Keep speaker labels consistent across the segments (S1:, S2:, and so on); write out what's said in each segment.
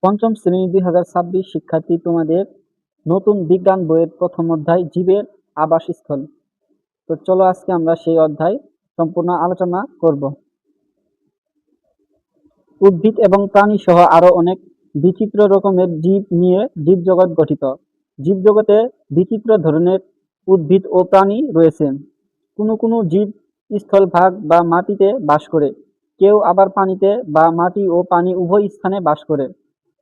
S1: পঞ্চম শ্রেণী 2026 শিক্ষার্থী তোমাদের নতুন বিজ্ঞান বইয়ের প্রথম অধ্যায় জীবের আবাসস্থল। তো চলো আজকে আমরা সেই অধ্যায় সম্পূর্ণ আলোচনা করব। উদ্ভিদ এবং প্রাণী সহ আরো অনেক বিচিত্র রকমের জীব নিয়ে জীবজগৎ গঠিত। জীবজগতে বিচিত্র ধরনের উদ্ভিদ ও প্রাণী রয়েছে। কোনো কোনো জীব স্থলভাগ বা মাটিতে বাস করে, কেউ আবার পানিতে বা মাটি ও পানি উভয় স্থানে বাস করে।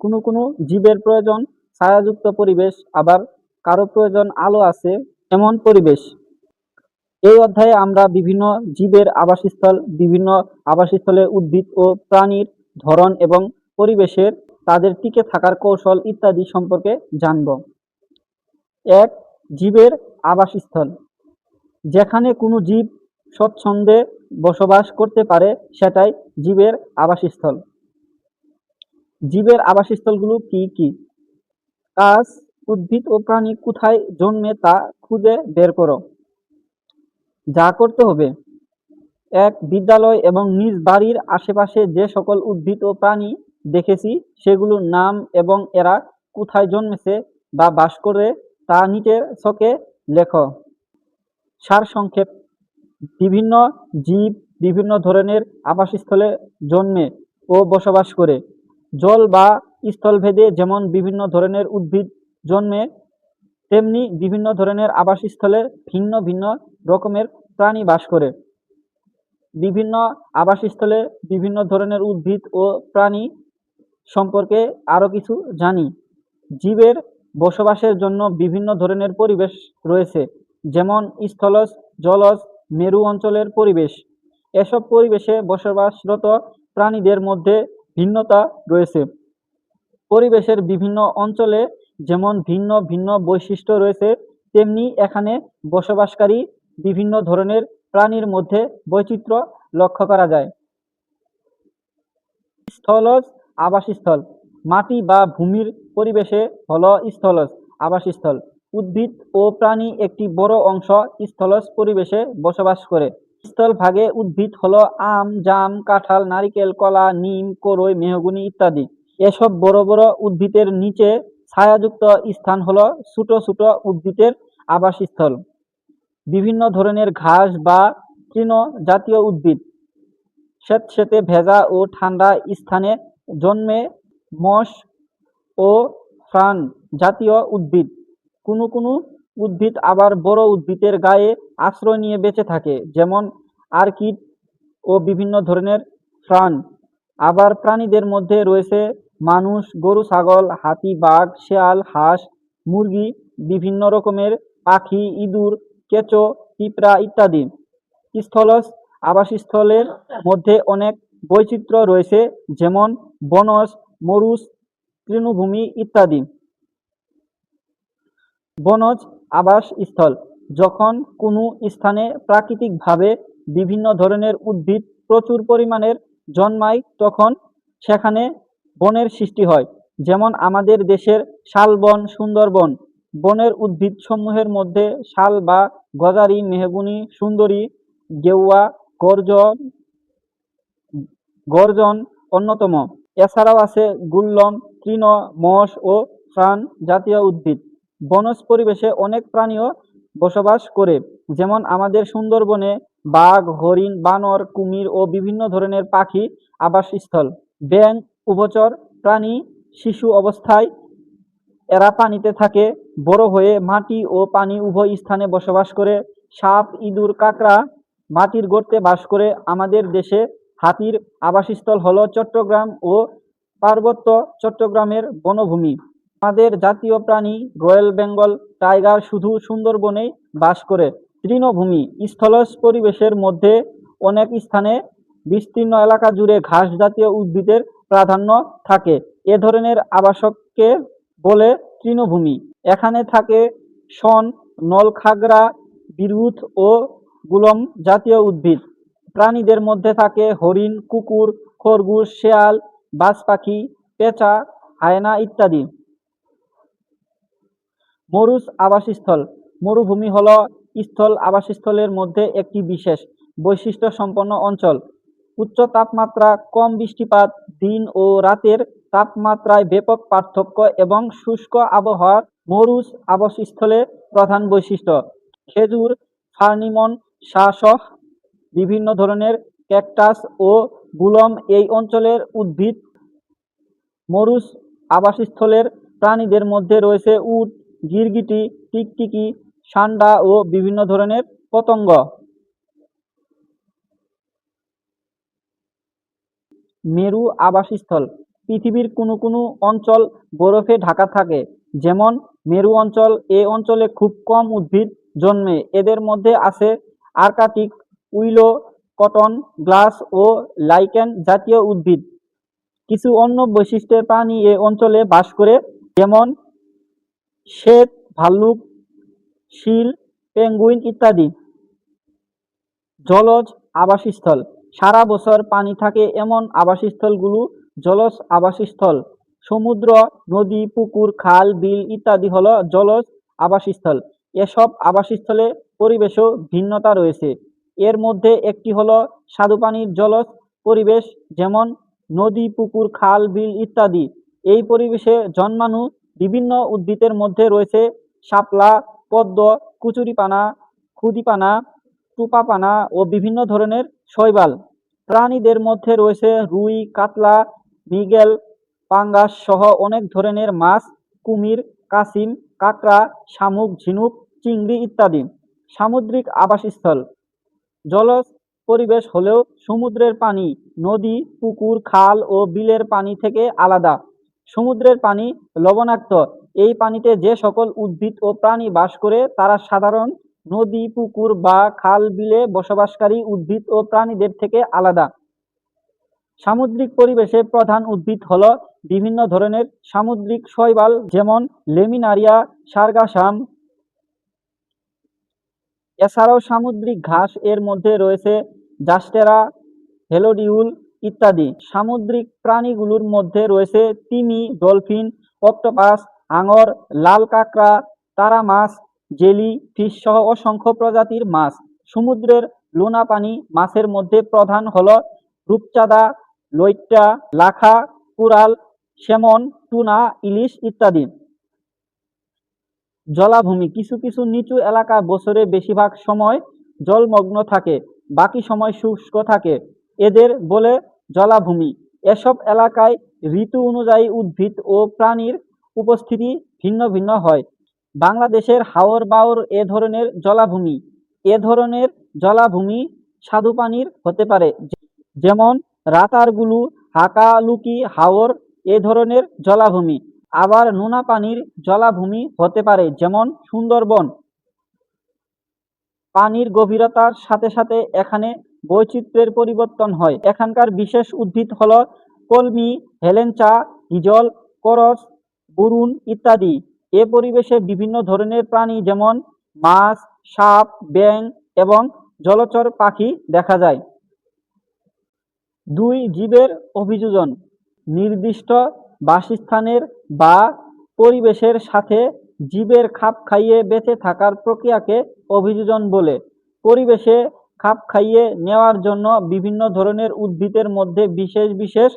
S1: কোনো কোনো জীবের প্রয়োজন ছায়াযুক্ত পরিবেশ, আবার কারো প্রয়োজন আলো আছে এমন পরিবেশ। এই অধ্যায়ে আমরা বিভিন্ন জীবের আবাসস্থল, বিভিন্ন আবাসস্থলের উদ্ভিদ ও প্রাণীর ধরন এবং পরিবেশের তাদের টিকে থাকার কৌশল ইত্যাদি সম্পর্কে জানব। 1. জীবের আবাসস্থল। যেখানে কোনো জীব স্বচ্ছন্দে বসবাস করতে পারে সেটাই জীবের আবাসস্থল। জীবের আবাসস্থলগুলো কি কি? কাজ: উদ্ভিদ ও প্রাণী কোথায় জন্মে তা খুঁজে বের করো। যা করতে হবে: 1. বিদ্যালয় এবং নিজ বাড়ির আশেপাশে যে সকল উদ্ভিদ ও প্রাণী দেখেছি সেগুলোর নাম এবং এরা কোথায় জন্মেছে বা বাস করে তা নিচের ছকে লেখো। সারসংক্ষেপ: বিভিন্ন জীব বিভিন্ন ধরনের আবাসস্থলে জন্মে ও বসবাস করে। জল বা স্থলভেদে যেমন বিভিন্ন ধরনের উদ্ভিদ জন্মে, তেমনি বিভিন্ন ধরনের আবাসস্থলে ভিন্ন ভিন্ন রকমের প্রাণী বাস করে। বিভিন্ন আবাসস্থলে বিভিন্ন ধরনের উদ্ভিদ ও প্রাণী সম্পর্কে আরো কিছু জানি। জীবের বসবাসের জন্য বিভিন্ন ধরনের পরিবেশ রয়েছে, যেমন স্থলজ, জলজ, মেরু অঞ্চলের পরিবেশ। এসব পরিবেশে বসবাসরত প্রাণীদের মধ্যে ভিন্নতা রয়েছে। পরিবেশের বিভিন্ন অঞ্চলে যেমন ভিন্ন ভিন্ন বৈশিষ্ট্য রয়েছে, তেমনি এখানে বসবাসকারী বিভিন্ন ধরনের প্রাণীর মধ্যে বৈচিত্র্য লক্ষ্য করা যায়। স্থলজ আবাসস্থল: মাটি বা ভূমির পরিবেশে হলো স্থলজ আবাসস্থল। উদ্ভিদ ও প্রাণী একটি বড় অংশ স্থলজ পরিবেশে বসবাস করে। স্থলভাগে উদ্ভিদ হলো আম, জাম, কাঁঠাল, নারিকেল, কলা, নিম, করই, মেহগনি ইত্যাদি। এসব বড় বড় উদ্ভিদের নিচে ছায়াযুক্ত স্থান হলো ছোট ছোট উদ্ভিদের আবাসস্থল। বিভিন্ন ধরনের ঘাস বা তৃণ জাতীয় উদ্ভিদ স্যাঁতসেঁতে ভেজা ও ঠান্ডা স্থানে জন্মে। মস ও ফার্ন জাতীয় উদ্ভিদ। কোনো কোনো উদ্ভিদ আবার বড় উদ্ভিদের গায়ে আশ্রয় নিয়ে বেঁচে থাকে, যেমন অর্কিড ও বিভিন্ন ধরনের ফার্ন। আবার প্রাণীদের মধ্যে রয়েছে মানুষ, গরু, ছাগল, হাতি, বাঘ, শেয়াল, হাঁস, মুরগি, বিভিন্ন রকমের পাখি, ইঁদুর, কেঁচো, পিঁপড়া ইত্যাদি। স্থলজ আবাসস্থলের মধ্যে অনেক বৈচিত্র্য রয়েছে, যেমন বনজ, মরুজ, তৃণভূমি ইত্যাদি। বনজ আবাসস্থল: যখন কোনো স্থানে প্রাকৃতিকভাবে বিভিন্ন ধরনের উদ্ভিদ প্রচুর পরিমাণের জন্মায় তখন সেখানে বনের সৃষ্টি হয়, যেমন আমাদের দেশের শালবন, সুন্দরবন। বনের উদ্ভিদ সমূহের মধ্যে শাল বা গজারি, মেহগনি, সুন্দরী, গেওয়া, গর্জন অন্যতম। এছাড়াও আছে গুল্ম, তৃণ, মস ও ফার্ন জাতীয় উদ্ভিদ। বনজ পরিবেশে অনেক প্রাণীও বসবাস করে, যেমন আমাদের সুন্দরবনে বাঘ, হরিণ, বানর, কুমির ও বিভিন্ন ধরনের পাখি আবাসস্থল। ব্যাঙ উভচর প্রাণী। শিশু অবস্থায় এরা পানিতে থাকে, বড় হয়ে মাটি ও পানি উভয় স্থানে বসবাস করে। সাপ, ইঁদুর, কাঁকড়া মাটির গর্তে বাস করে। আমাদের দেশে হাতির আবাসস্থল হলো চট্টগ্রাম ও পার্বত্য চট্টগ্রামের বনভূমি। আমাদের জাতীয় প্রাণী রয়্যাল বেঙ্গল টাইগার শুধু সুন্দরবনেই বাস করে। তৃণভূমি: স্থলজ পরিবেশের মধ্যে অনেক স্থানে বিস্তীর্ণ এলাকা জুড়ে ঘাস জাতীয় উদ্ভিদের প্রাধান্য থাকে। এ ধরনের আবাসককে বলে তৃণভূমি। এখানে থাকে শন, নলখাগড়া, বিরুৎ ও গুলম জাতীয় উদ্ভিদ। প্রাণীদের মধ্যে থাকে হরিণ, কুকুর, খরগোশ, শেয়াল, বাজ পাখি, পেঁচা, হায়না ইত্যাদি। মরুজ আবাসস্থল: মরুভূমি হল স্থল আবাসস্থলের মধ্যে একটি বিশেষ বৈশিষ্ট্য সম্পন্ন অঞ্চল। উচ্চ তাপমাত্রা, কম বৃষ্টিপাত, দিন ও রাতের তাপমাত্রায় ব্যাপক পার্থক্য এবং শুষ্ক আবহাওয়ার মরুজ আবাসস্থলের প্রধান বৈশিষ্ট্য। খেজুর, ফার্নিমন, শাসহ, বিভিন্ন ধরনের ক্যাকটাস ও গুলম এই অঞ্চলের উদ্ভিদ। মরুজ আবাসস্থলের প্রাণীদের মধ্যে রয়েছে উট, গিরগিটি, টিকটিকি, সান্ডা ও বিভিন্ন ধরনের পতঙ্গ। মেরু আবাসস্থল। পৃথিবীর কোনো কোনো অঞ্চল বরফে ঢাকা থাকে, যেমন মেরু অঞ্চল। এ অঞ্চলে খুব কম উদ্ভিদ জন্মে। এদের মধ্যে আছে আর্কটিক উইলো, কটন, গ্লাস ও লাইকেন জাতীয় উদ্ভিদ। কিছু অন্য বৈশিষ্ট্যের প্রাণী এ অঞ্চলে বাস করে, যেমন শ্বেত ভাল্লুক, শিল, পেঙ্গুইন ইত্যাদি। জলজ আবাসস্থল। সারা বছর পানি থাকে এমন আবাসস্থলগুলো জলজ আবাসস্থল। সমুদ্র, নদী, পুকুর, খাল, বিল ইত্যাদি হলো জলজ আবাসস্থল। এসব আবাসস্থলে পরিবেশও ভিন্নতা রয়েছে। এর মধ্যে একটি হলো স্বাদুপানির জলজ পরিবেশ, যেমন নদী, পুকুর, খাল, বিল ইত্যাদি। এই পরিবেশে জন্মানো বিভিন্ন উদ্ভিদের মধ্যে রয়েছে শাপলা, পদ্ম, কচুরিপানা, খুদিপানা, টুপাপানা ও বিভিন্ন ধরনের শৈবাল। প্রাণীদের মধ্যে রয়েছে রুই, কাতলা, মৃগেল, পাঙ্গাস সহ অনেক ধরনের মাছ, কুমির, কাছিম, কাঁকড়া, শামুক, ঝিনুক, চিংড়ি ইত্যাদি। সামুদ্রিক আবাসস্থল। জলজ পরিবেশ হলেও সমুদ্রের পানি নদী, পুকুর, খাল ও বিলের পানি থেকে আলাদা। সমুদ্রের পানি লবণাক্ত। এই পানিতে যে সকল উদ্ভিদ ও প্রাণী বাস করে তারা সাধারণ নদী, পুকুর বা খাল, বিলে বসবাসকারী উদ্ভিদ ও প্রাণীদের থেকে আলাদা। সামুদ্রিক পরিবেশে প্রধান উদ্ভিদ হল বিভিন্ন ধরনের সামুদ্রিক শৈবাল, যেমন লেমিনারিয়া, সার্গাসাম। এছাড়াও সামুদ্রিক ঘাস এর মধ্যে রয়েছে জাস্টেরা, হেলোডিউল ইত্যাদি। সামুদ্রিক প্রাণীগুলোর মধ্যে রয়েছে তিমি, ডলফিন, অক্টোপাস, হাঙর, লাল কাঁকড়া, তারা মাছ, জেলি ফিশ সহ অসংখ্য প্রজাতির মাছ। সমুদ্রের লোনা পানি মাছের মধ্যে প্রধান হল রূপচাঁদা, লইট্টা, লাখা, কুরাল, সেমন, টুনা, ইলিশ ইত্যাদি। জলাভূমি। কিছু কিছু নিচু এলাকা বছরের বেশিরভাগ সময় জলমগ্ন থাকে, বাকি সময় শুষ্ক থাকে। এদের বলে জলাভূমি। এসব এলাকায় ঋতু অনুযায়ী উদ্ভিদ ও প্রাণীর উপস্থিতি ভিন্ন ভিন্ন হয়। বাংলাদেশের হাওর বাওর এ ধরনের জলাভূমি। এ ধরনের জলাভূমি স্বাদুপানির হতে পারে, যেমন রাতারগুলু, হাকালুকি হাওর এ ধরনের জলাভূমি। আবার নোনা পানির জলাভূমি হতে পারে, যেমন সুন্দরবন। পানির গভীরতার সাথে সাথে এখানে বৈচিত্র্যের পরিবর্তন হয়। এখানকার বিশেষ উদ্ভিদ হল কলমি, হেলেঞ্চা, হিজল, করস, বুরুন ইত্যাদি। এ পরিবেশে বিভিন্ন ধরনের প্রাণী, যেমন মাছ, সাপ, ব্যাঙ এবং জলচর পাখি দেখা যায়। 2. জীবের অভিযোজন। নির্দিষ্ট বাসস্থানের বা পরিবেশের সাথে জীবের খাপ খাইয়ে বেঁচে থাকার প্রক্রিয়াকে অভিযোজন বলে। পরিবেশে খাপ খাইয়ে নেওয়ার জন্য বিভিন্ন ধরনের উদ্ভিদের মধ্যে বিশেষ বিশেষ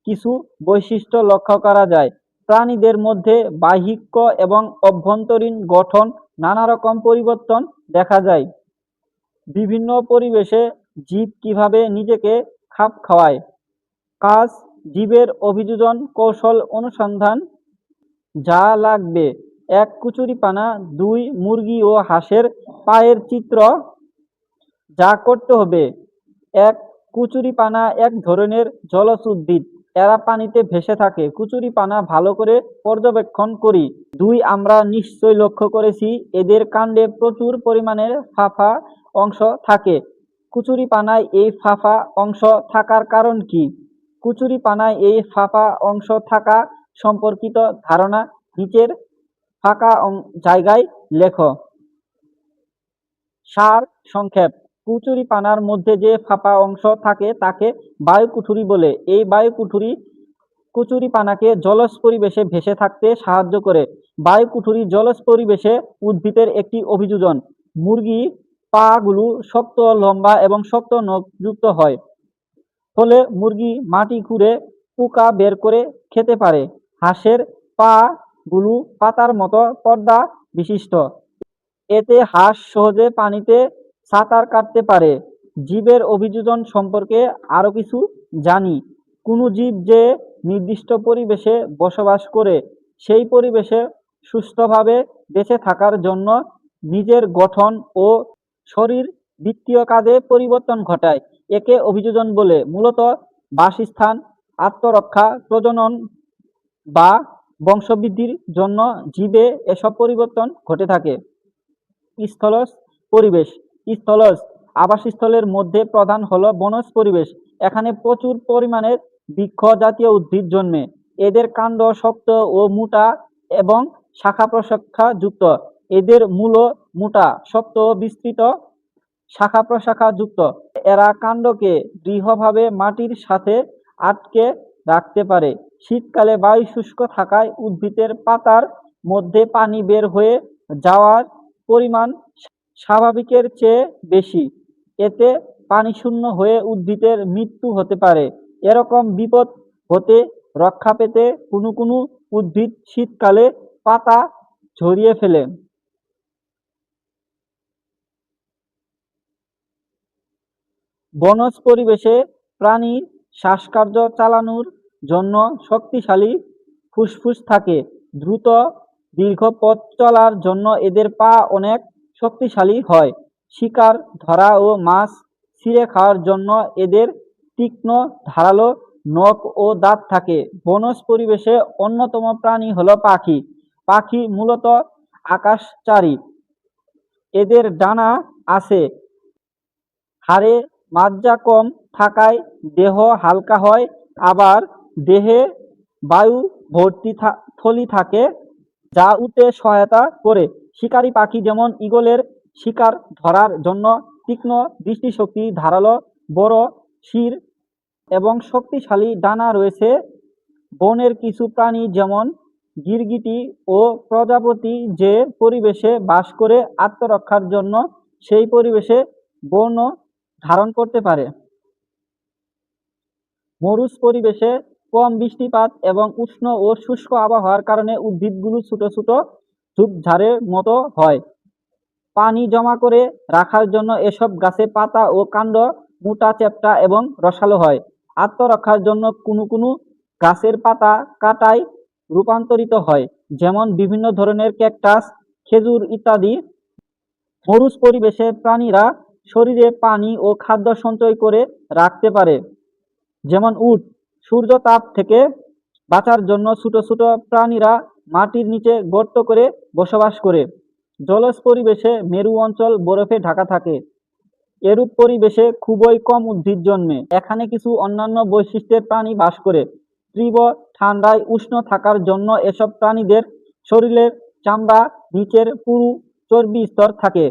S1: কিছু বৈশিষ্ট্য লক্ষ্য করা যায়। প্রাণীদের মধ্যে বাহ্যিক এবং অভ্যন্তরীণ গঠন নানা রকম পরিবর্তন দেখা যায়। বিভিন্ন পরিবেশে জীব কিভাবে নিজেকে খাপ খাওয়ায়। কাজ: জীবের অভিযোজন কৌশল অনুসন্ধান। যা লাগবে: 1. কচুরিপানা, 2. মুরগি ও হাঁসের পায়ের চিত্র। যা করতে হবে: 1. কচুরিপানা এক ধরনের জলজ উদ্ভিদ, এরা পানিতে ভেসে থাকে। কচুরিপানা ভালো করে পর্যবেক্ষণ করি। 2. আমরা নিশ্চয় লক্ষ্য করেছি এদের কাণ্ডে প্রচুর পরিমাণে ফাঁপা অংশ থাকে। কচুরিপানায় এই ফাঁপা অংশ থাকার কারণ কি? কচুরিপানায় এই ফাঁপা অংশ থাকা সম্পর্কিত ধারণা নিচের ফাঁকা জায়গায় লেখো। সার সংক্ষেপ: কচুরিপানার মধ্যে যে ফাঁপা অংশ থাকে তাকে বায়ুকুঠুরি বলে। এই বায়ুকুঠুরি কচুরিপানাকে জলজ পরিবেশে ভেসে থাকতে সাহায্য করে। বায়ুকুঠুরি জলজ পরিবেশে উদ্ভিদের একটি অভিযোজন। মুরগি পা গুলো শক্ত, লম্বা এবং শক্ত নখযুক্ত হয়, ফলে মুরগি মাটি খুঁড়ে পোকা বের করে খেতে পারে। হাঁসের পা গুলো পাতার মতো পর্দা বিশিষ্ট। এতে হাঁস সহজে পানিতে সাঁতার কাটতে পারে। জীবের অভিযোজন সম্পর্কে আরো কিছু জানি। কোনো জীব যে নির্দিষ্ট পরিবেশে বসবাস করে, সেই পরিবেশে সুস্থভাবে বেঁচে থাকার জন্য নিজের গঠন ও শরীর বৃত্তীয় কাজে পরিবর্তন ঘটায়, একে অভিযোজন বলে। মূলত বাসস্থান, আত্মরক্ষা, প্রজনন বা বংশবৃদ্ধির জন্য জীবে এসব পরিবর্তন ঘটে থাকে। স্থলজ পরিবেশ। স্থলজ আবাসস্থলের মধ্যে প্রধান হলো বনজ পরিবেশ। এখানে প্রচুর পরিমাণে বৃক্ষ জাতীয় উদ্ভিদ জন্মে। এদের কাণ্ড শক্ত ও মোটা এবং শাখা প্রশাখা যুক্ত। এদের মূল মোটা, শক্ত ও বিস্তৃত শাখা প্রশাখা যুক্ত। এরা কাণ্ডকে দৃঢ়ভাবে মাটির সাথে আটকে রাখতে পারে। শীতকালে বায়ু শুষ্ক থাকায় উদ্ভিদের পাতার মধ্যে পানি বের হয়ে যাওয়ার পরিমাণ স্বাভাবিকের চেয়ে বেশি। এতে পানিশূন্য হয়ে উদ্ভিদের মৃত্যু হতে পারে। এরকম বিপদ হতে রক্ষা পেতে কোনো কোনো উদ্ভিদ শীতকালে পাতা ঝরিয়ে ফেলে। বনজ পরিবেশে প্রাণীর শ্বাসকার্য চালানোর জন্য শক্তিশালী ফুসফুস থাকে। দ্রুত দীর্ঘ পথ চলার জন্য এদের পা অনেক শক্তিশালী হয়। শিকার ধরা ও মাছ ছিঁড়ে খাওয়ার জন্য এদের তীক্ষ্ণ ধারালো নখ ও দাঁত থাকে। বনজ পরিবেশে অন্যতম প্রাণী হলো পাখি। পাখি মূলত আকাশচারী। এদের ডানা আছে। হাড়ে মাজ্জা কম থাকায় দেহ হালকা হয়। আবার দেহে বায়ু ভর্তি থলি থাকে, যা উঠতে সহায়তা করে। শিকারী পাখি যেমন ঈগলের শিকার ধরার জন্য তীক্ষ্ণ দৃষ্টিশক্তি, ধারালো বড় শির এবং শক্তিশালী ডানা রয়েছে। বনের কিছু প্রাণী যেমন গিরগিটি ও প্রজাপতি যে পরিবেশে বাস করে আত্মরক্ষার জন্য সেই পরিবেশে বর্ণ ধারণ করতে পারে। মরুজ পরিবেশে কম বৃষ্টিপাত এবং উষ্ণ ও শুষ্ক আবহাওয়ার কারণে উদ্ভিদগুলো ছোট ছোট ঝোপঝাড়ের মতো হয়। পানি জমা করে রাখার জন্য এসব গাছের পাতা ও কাণ্ড মোটা, চ্যাপ্টা এবং রসালো হয়। আত্মরক্ষার জন্য কোনো কোনো গাছের পাতা কাঁটায় রূপান্তরিত হয়, যেমন বিভিন্ন ধরনের ক্যাকটাস, খেজুর ইত্যাদি। মরুজ পরিবেশে প্রাণীরা শরীরে পানি ও খাদ্য সঞ্চয় করে রাখতে পারে, যেমন উট। সূর্যতাপ থেকে বাঁচার জন্য ছোট ছোট প্রাণীরা মাটির নিচে গর্ত করে বসবাস করে। জলজ পরিবেশে মেরু অঞ্চল বরফে ঢাকা থাকে। এরূপ পরিবেশে খুবই কম উদ্ভিদ জন্মে। এখানে কিছু অন্যান্য বৈশিষ্ট্যের প্রাণী বাস করে। তীব্র ঠান্ডায় উষ্ণ থাকার জন্য এসব প্রাণীদের শরীরের চামড়া নিচের পুরু চর্বি স্তর থাকে।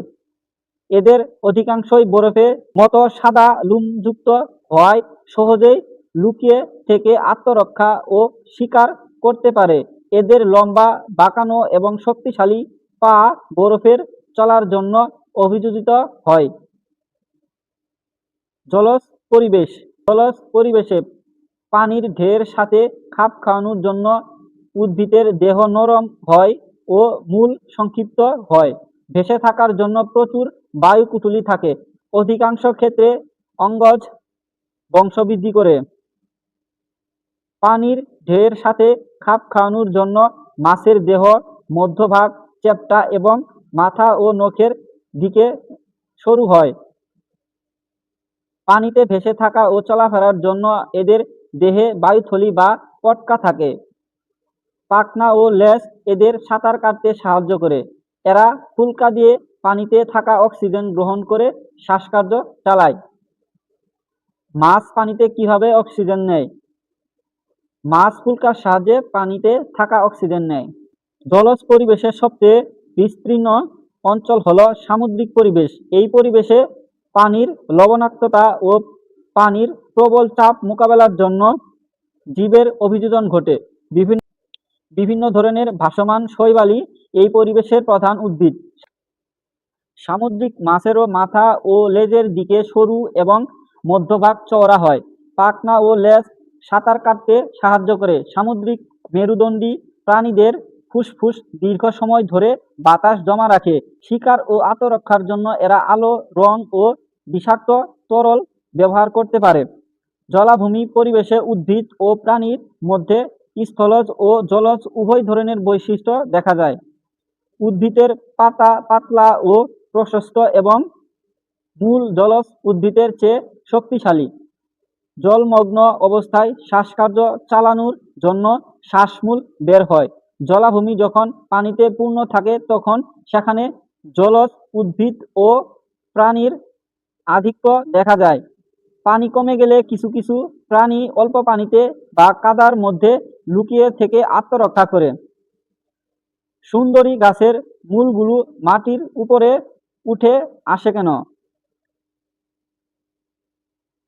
S1: এদের অধিকাংশই বরফের মতো সাদা লোমযুক্ত হওয়ায় সহজেই লুকিয়ে থেকে আত্মরক্ষা ও শিকার করতে পারে। এদের লম্বা, বাঁকানো এবং শক্তিশালী পা বরফের চলার জন্য অভিযোজিত হয়। জলজ পরিবেশ। জলজ পরিবেশে পানির ঢেউয়ের সাথে খাপ খাওয়ানোর জন্য উদ্ভিদের দেহ নরম হয় ও মূল সংক্ষিপ্ত হয়। ভেসে থাকার জন্য প্রচুর বায়ুকুঠুলি থাকে। অধিকাংশ ক্ষেত্রে অঙ্গজ বংশবৃদ্ধি করে। পানির ঢেউয়ের সাথে খাপ খাওয়ানোর জন্য মাছের দেহ মধ্যভাগ চ্যাপ্টা এবং মাথা ও নখের দিকে সরু হয়। পানিতে ভেসে থাকা ও চলাফেরার জন্য এদের দেহে বায়ুথলি বা পটকা থাকে। পাখনা ও লেজ এদের সাঁতার কাটতে সাহায্য করে। এরা ফুলকা দিয়ে পানিতে থাকা অক্সিজেন গ্রহণ করে শ্বাসকার্য চালায়। মাছ পানিতে কিভাবে অক্সিজেন নেয়? মাছ ফুলকার সাহায্যে পানিতে থাকা অক্সিজেন নেয়। জলজ পরিবেশের সবচেয়ে বিস্তীর্ণ অঞ্চল হলো সামুদ্রিক পরিবেশ। এই পরিবেশে পানির লবণাক্ততা ও পানির প্রবল চাপ মোকাবেলার জন্য জীবের অভিযোজন ঘটে। বিভিন্ন ধরনের ভাসমান শৈবালী এই পরিবেশের প্রধান উদ্ভিদ। সামুদ্রিক মাছেরও মাথা ও লেজের দিকে সরু এবং মধ্যভাগ চওড়া হয়। পাখনা ও লেজ সাঁতার কাটতে সাহায্য করে। সামুদ্রিক মেরুদণ্ডী প্রাণীদের ফুসফুস দীর্ঘ সময় ধরে বাতাস জমা রাখে। শিকার ও আত্মরক্ষার জন্য এরা আলো, রং ও বিষাক্ত তরল ব্যবহার করতে পারে। জলাভূমি পরিবেশে উদ্ভিদ ও প্রাণীর মধ্যে স্থলজ ও জলজ উভয় ধরনের বৈশিষ্ট্য দেখা যায়। উদ্ভিদের পাতা পাতলা ও প্রশস্ত এবং মূল জলজ উদ্ভিদের চেয়ে শক্তিশালী। জলমগ্ন অবস্থায় শ্বাসকার্য চালানোর জন্য শ্বাসমূল বের হয়। জলাভূমি যখন পানিতে পূর্ণ থাকে তখন সেখানে জলজ উদ্ভিদ ও প্রাণীর আধিক্য দেখা যায়। পানি কমে গেলে কিছু কিছু প্রাণী অল্প পানিতে বা কাদার মধ্যে লুকিয়ে থেকে আত্মরক্ষা করে। সুন্দরী গাছের মূলগুলো মাটির উপরে উঠে আসে কেন?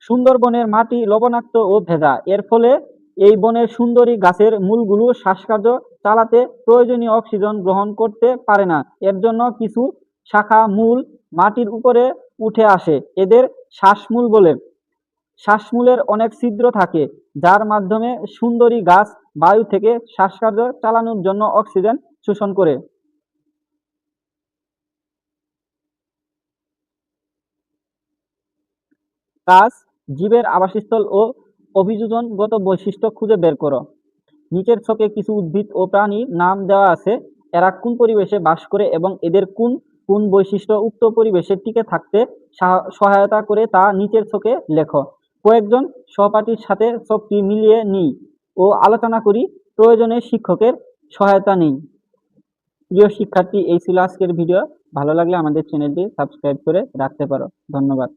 S1: সুন্দরবনের মাটি লবণাক্ত ও ভেজা। এর ফলে এই বনের সুন্দরী গাছের মূলগুলো শ্বাসকার্য চালাতে প্রয়োজনীয় অক্সিজেন গ্রহণ করতে পারে না। এর জন্য কিছু শাখা মূল মাটির উপরে উঠে আসে, এদের শ্বাসমূল বলে। শ্বাসমূলের অনেক ছিদ্র থাকে, যার মাধ্যমে সুন্দরী গাছ বায়ু থেকে শ্বাসকার্য চালানোর জন্য অক্সিজেন শোষণ করে। কাজ, জীবের আবাসস্থল ও অভিযোজনগত বৈশিষ্ট্য খুঁজে বের করো। নিচের ছকে কিছু উদ্ভিদ ও প্রাণীর নাম দেওয়া আছে। এরা কোন পরিবেশে বাস করে এবং এদের কোন কোন বৈশিষ্ট্য উক্ত পরিবেশে টিকে থাকতে সহায়তা করে তা নিচের ছকে লেখো। কয়েকজন সহপাঠীর সাথে ছকটি মিলিয়ে নিই ও আলোচনা করি, প্রয়োজনে শিক্ষকের সহায়তা নিই। প্রিয় শিক্ষার্থী, এই ছিল আজকের ভিডিও। ভালো লাগলে আমাদের চ্যানেলটি সাবস্ক্রাইব করে রাখতে পারো। ধন্যবাদ।